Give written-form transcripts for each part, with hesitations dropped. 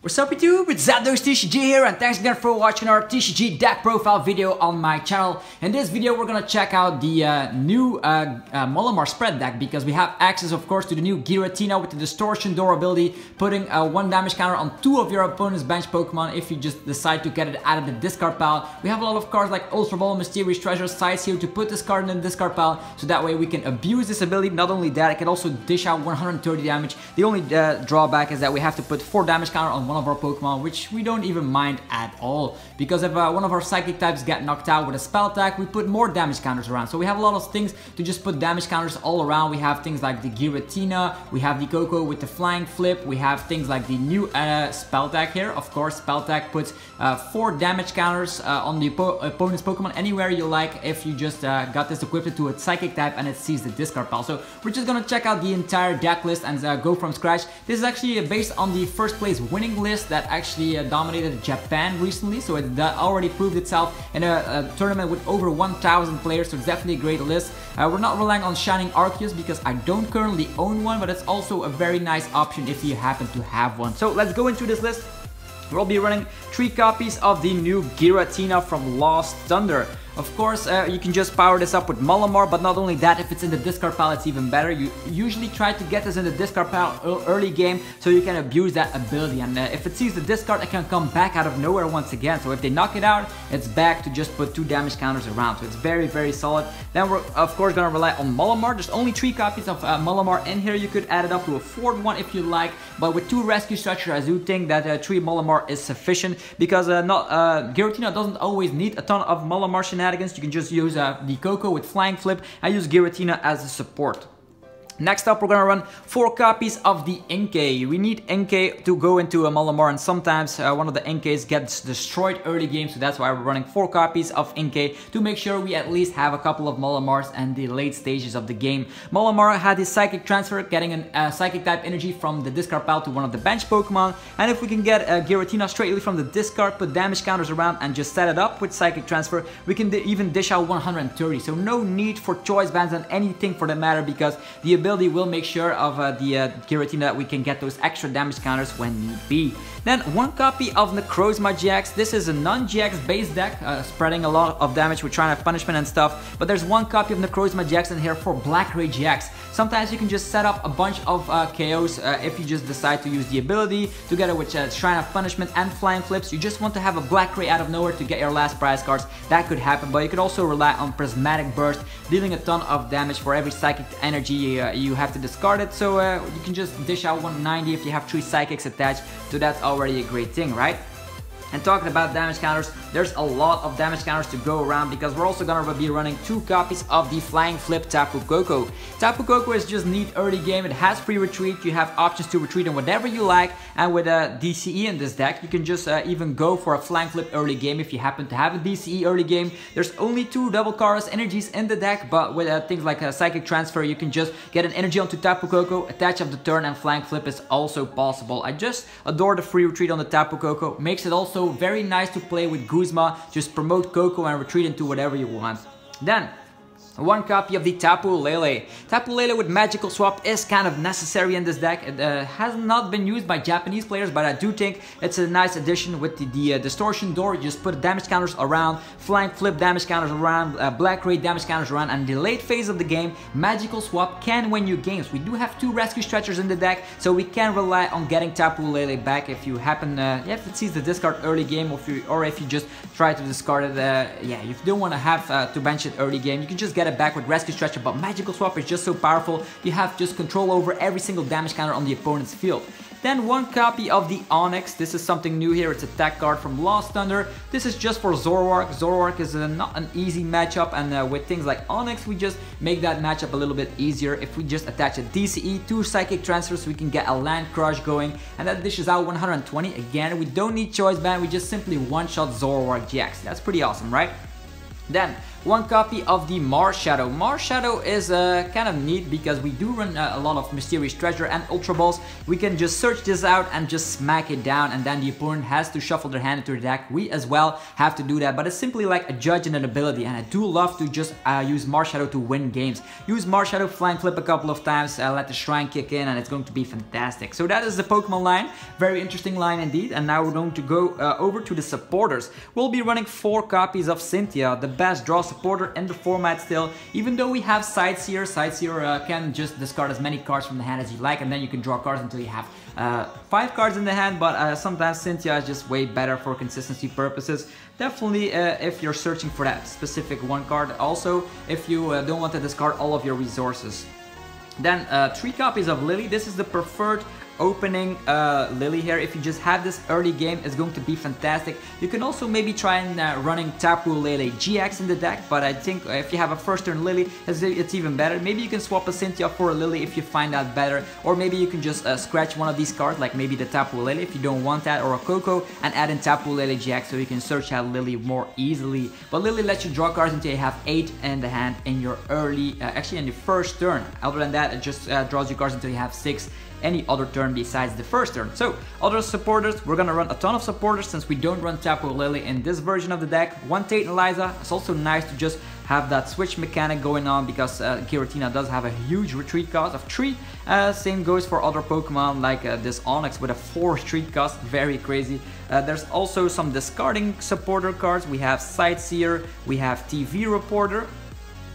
What's up YouTube, it's Zapdos TCG here and thanks again for watching our TCG deck profile video on my channel. In this video we're gonna check out the new Malamar spread deck because we have access of course to the new Giratina with the distortion door ability, putting 1 damage counter on 2 of your opponent's bench Pokemon if you just decide to get it out of the discard pile. We have a lot of cards like Ultra Ball, Mysterious Treasure, Sightseer to put this card in the discard pile so that way we can abuse this ability. Not only that, it can also dish out 130 damage. The only drawback is that we have to put 4 damage counter on one of our Pokemon, which we don't even mind at all, because if one of our psychic types get knocked out with a spell attack, we put more damage counters around. So we have a lot of things to just put damage counters all around. We have things like the Giratina, we have the Koko with the flying flip, we have things like the new spell attack here. Of course, spell attack puts 4 damage counters on the opponent's Pokemon anywhere you like if you just got this equipped to a psychic type and it sees the discard pile. So we're just gonna check out the entire deck list and go from scratch. This is actually based on the first place winning list that actually dominated Japan recently, so it already proved itself in a tournament with over 1,000 players, so it's definitely a great list. We're not relying on Shining Arceus because I don't currently own one, but it's also a very nice option if you happen to have one. So let's go into this list. We'll be running 3 copies of the new Giratina from Lost Thunder. Of course, you can just power this up with Malamar, but not only that, if it's in the discard pile, it's even better. You usually try to get this in the discard pile early game so you can abuse that ability. And if it sees the discard, it can come back out of nowhere once again. So if they knock it out, it's back to just put 2 damage counters around. So it's very, very solid. Then we're, of course, going to rely on Malamar. There's only 3 copies of Malamar in here. You could add it up to a 4th one if you like. But with 2 rescue structure, I do think that 3 Malamar is sufficient because Giratina doesn't always need a ton of Malamar shenanigans. You can just use the Koko with flying flip. I use Giratina as a support. Next up, we're gonna run 4 copies of the Inkay. We need Inkay to go into a Malamar, and sometimes one of the Inkays gets destroyed early game, so that's why we're running 4 copies of Inkay to make sure we at least have a couple of Malamars and the late stages of the game. Malamar had his psychic transfer, getting a psychic type energy from the discard pile to one of the bench Pokemon, and if we can get Giratina straightly from the discard, put damage counters around and just set it up with psychic transfer, we can even dish out 130. So no need for choice bands on anything for that matter, because the ability will make sure of the Giratina that we can get those extra damage counters when need be. Then 1 copy of Necrozma-GX. This is a non-GX based deck, spreading a lot of damage with Triumph Punishment and stuff, but there's 1 copy of Necrozma-GX in here for Black Ray GX. Sometimes you can just set up a bunch of KOs if you just decide to use the ability together with Triumph Punishment and Flying Flips. You just want to have a Black Ray out of nowhere to get your last prize cards. That could happen, but you could also rely on Prismatic Burst, dealing a ton of damage for every psychic energy you have to discard it. So you can just dish out 190 if you have 3 psychics attached, so that's already a great thing, right? And talking about damage counters, there's a lot of damage counters to go around because we're also gonna be running 2 copies of the Flying Flip Tapu Koko. Tapu Koko is just neat early game. It has free retreat. You have options to retreat in whatever you like, and with a DCE in this deck, you can just even go for a Flying Flip early game if you happen to have a DCE early game. There's only 2 double Chorus energies in the deck, but with things like a Psychic Transfer, you can just get an energy onto Tapu Koko, attach of the turn, and Flying Flip is also possible. I just adore the free retreat on the Tapu Koko. Makes it also very nice to play with Guzma. Just promote Koko and retreat into whatever you want. Then 1 copy of the Tapu Lele. Tapu Lele with Magical Swap is kind of necessary in this deck. It has not been used by Japanese players, but I do think it's a nice addition with the Distortion Door. You just put damage counters around, Flying Flip damage counters around, Black Ray damage counters around, and the late phase of the game, Magical Swap can win you games. We do have 2 Rescue Stretchers in the deck, so we can rely on getting Tapu Lele back if you happen, if it sees the discard early game, or if you just try to discard it. Yeah, if you don't want to have to bench it early game, you can just get it back with Rescue Stretcher, but Magical Swap is just so powerful. You have just control over every single damage counter on the opponent's field. Then 1 copy of the Onyx. This is something new here. It's a tech card from Lost Thunder. This is just for Zoroark. Zoroark is not an easy matchup, and with things like Onyx, we just make that matchup a little bit easier. If we just attach a DCE, 2 Psychic Transfers, we can get a Land Crush going, and that dishes out 120. Again, we don't need choice band. We just simply one-shot Zoroark GX. That's pretty awesome, right? Then one copy of the Marshadow. Marshadow is kind of neat because we do run a lot of Mysterious Treasure and Ultra Balls. We can just search this out and just smack it down, and then the opponent has to shuffle their hand into the deck. We as well have to do that, but it's simply like a judge and an ability, and I do love to just use Marshadow to win games. Use Marshadow, flying flip a couple of times, let the shrine kick in, and it's going to be fantastic. So that is the Pokemon line. Very interesting line indeed. And now we're going to go over to the supporters. We'll be running 4 copies of Cynthia, the best draw supporter in the format still. Even though we have Sightseer, Sightseer can just discard as many cards from the hand as you like, and then you can draw cards until you have 5 cards in the hand, but sometimes Cynthia is just way better for consistency purposes. Definitely if you're searching for that specific one card. Also, if you don't want to discard all of your resources. Then 3 copies of Lillie. This is the preferred opening Lillie here. If you just have this early game, it's going to be fantastic. You can also maybe try and running Tapu Lele GX in the deck, but I think if you have a first turn Lillie, it's even better. Maybe you can swap a Cynthia for a Lillie if you find that better, or maybe you can just scratch one of these cards, like maybe the Tapu Lele if you don't want that, or a Koko, and add in Tapu Lele GX so you can search out Lillie more easily. But Lillie lets you draw cards until you have 8 in the hand in your early, actually in your first turn. Other than that, it just draws you cards until you have 6 any other turn besides the first turn. So other supporters, we're gonna run a ton of supporters since we don't run Tapu Lele in this version of the deck. One Tate Liza. It's also nice to just have that switch mechanic going on because Giratina does have a huge retreat cost of 3. Same goes for other Pokemon like this Onyx with a 4 retreat cost, very crazy. There's also some discarding supporter cards. We have Sightseer, we have TV Reporter.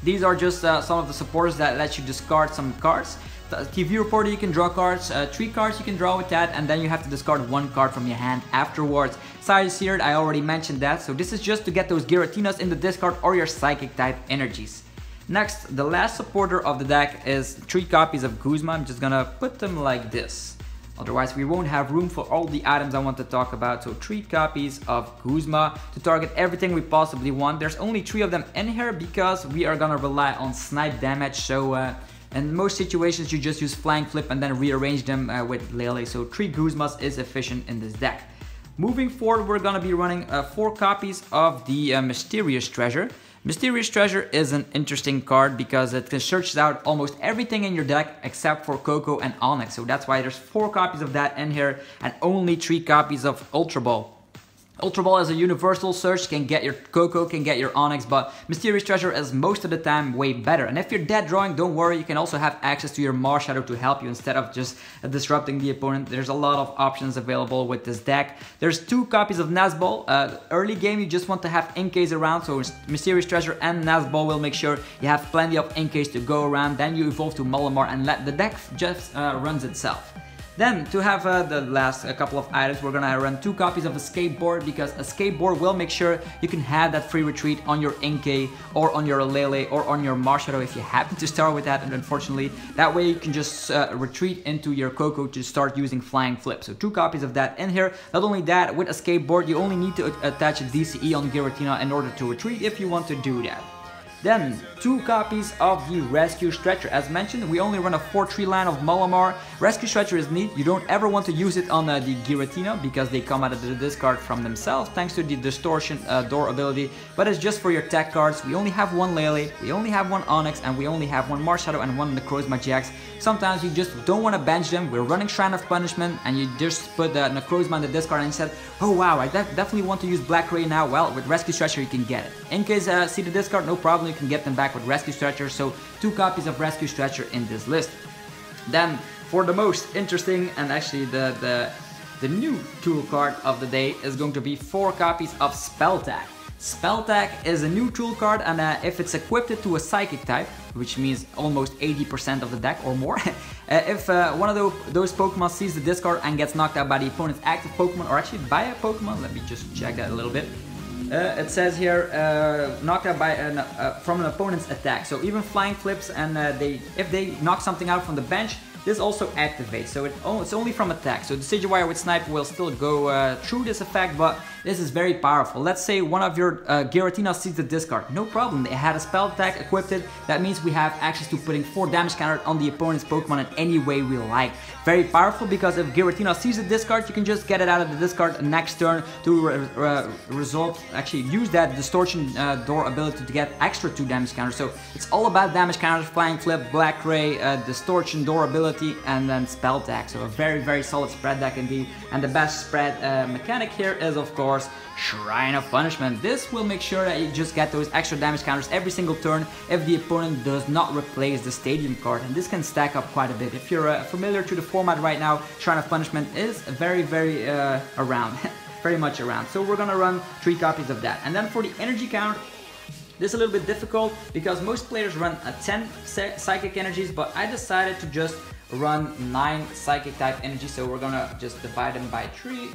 These are just some of the supporters that let you discard some cards. The TV Reporter, you can draw cards, 3 cards you can draw with that, and then you have to discard 1 card from your hand afterwards. Sightseer, I already mentioned that, so this is just to get those Giratinas in the discard or your Psychic type energies. Next, the last supporter of the deck is 3 copies of Guzma. I'm just gonna put them like this. Otherwise, we won't have room for all the items I want to talk about. So 3 copies of Guzma to target everything we possibly want. There's only 3 of them in here because we are gonna rely on snipe damage. So in most situations, you just use flying flip and then rearrange them with Lele. So 3 Guzmas is efficient in this deck. Moving forward, we're gonna be running 4 copies of the Mysterious Treasure. Mysterious Treasure is an interesting card because it searches out almost everything in your deck except for Koko and Onyx. So that's why there's 4 copies of that in here and only 3 copies of Ultra Ball. Ultra Ball is a universal search, can get your Koko, can get your Onyx, but Mysterious Treasure is most of the time way better. And if you're dead drawing, don't worry, you can also have access to your Marshadow to help you instead of just disrupting the opponent. There's a lot of options available with this deck. There's 2 copies of Nazball. Early game, you just want to have Inkays around, so Mysterious Treasure and Nazball will make sure you have plenty of Inkays to go around. Then you evolve to Malamar and let the deck just runs itself. Then, to have the last couple of items, we're gonna run 2 copies of Escape Board because Escape Board will make sure you can have that free retreat on your Inkay or on your Lele or on your Marshadow if you happen to start with that, and unfortunately, that way you can just retreat into your Koko to start using Flying Flip. So 2 copies of that in here. Not only that, with Escape Board, you only need to attach a DCE on Giratina in order to retreat if you want to do that. Then, 2 copies of the Rescue Stretcher. As mentioned, we only run a 4-3 line of Malamar. Rescue Stretcher is neat. You don't ever want to use it on the Giratina because they come out of the discard from themselves thanks to the Distortion Door ability. But it's just for your tech cards. We only have 1 Lele, we only have 1 Onyx, and we only have 1 Marshadow and 1 Necrozma-GX. Sometimes you just don't want to bench them. We're running Shrine of Punishment and you just put the Necrozma in the discard and you said, oh wow, I definitely want to use Black Ray now. Well, with Rescue Stretcher you can get it. In case see the discard, no problem, you can get them back with Rescue Stretcher. So 2 copies of Rescue Stretcher in this list. Then for the most interesting and actually the new tool card of the day is going to be 4 copies of Spell Tag. Spell Tag is a new tool card, and if it's equipped to a Psychic type, which means almost 80% of the deck or more, if one of those Pokemon sees the discard and gets knocked out by the opponent's active Pokemon, or actually by a Pokemon, let me just check that a little bit. It says here, knocked out by from an opponent's attack. So even Flying Flips, and if they knock something out from the bench, this also activates, so it's only from attack. So the Decidueye with Snipe will still go through this effect, but this is very powerful. Let's say one of your Giratina sees the discard. No problem, it had a spell attack equipped. That means we have access to putting 4 damage counters on the opponent's Pokemon in any way we like. Very powerful, because if Giratina sees the discard, you can just get it out of the discard next turn to use that Distortion Door ability to get extra 2 damage counters. So it's all about damage counters, Flying Flip, Black Ray, Distortion Door ability, and then spell attack. So a very, very solid spread deck indeed. And the best spread mechanic here is, of course, Shrine of Punishment. This will make sure that you just get those extra damage counters every single turn if the opponent does not replace the Stadium card, and this can stack up quite a bit. If you're familiar to the format right now, Shrine of Punishment is very, very around, very much around. So we're gonna run 3 copies of that. And then for the energy count, this is a little bit difficult because most players run 10 Psychic Energies, but I decided to just run 9 Psychic type energies, so we're gonna just divide them by 3.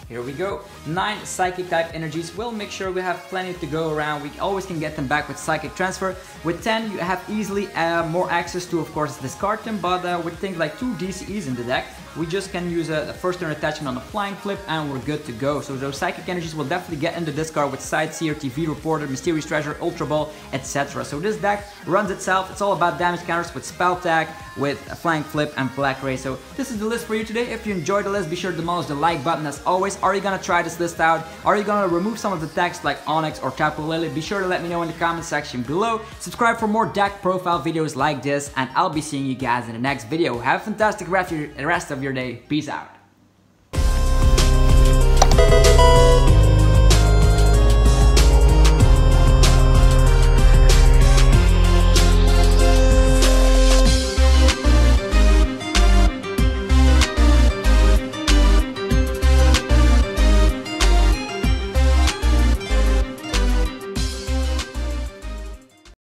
Here we go. 9 Psychic type energies. We'll make sure we have plenty to go around. We always can get them back with Psychic Transfer. With 10, you have easily more access to, of course, discard them, but with things like 2 DCEs in the deck, we just can use a first turn attachment on the Flying Flip and we're good to go. So those Psychic Energies will definitely get in the discard with Sightseer, TV Reporter, Mysterious Treasure, Ultra Ball, etc. So this deck runs itself. It's all about damage counters with Spell Tag, with Flying Flip and Black Ray. So this is the list for you today. If you enjoyed the list, be sure to demolish the like button as always. Are you gonna try this list out? Are you gonna remove some of the text like Onyx or Tapu Lele? Be sure to let me know in the comment section below. Subscribe for more deck profile videos like this, and I'll be seeing you guys in the next video. Have a fantastic rest of your day. Peace out.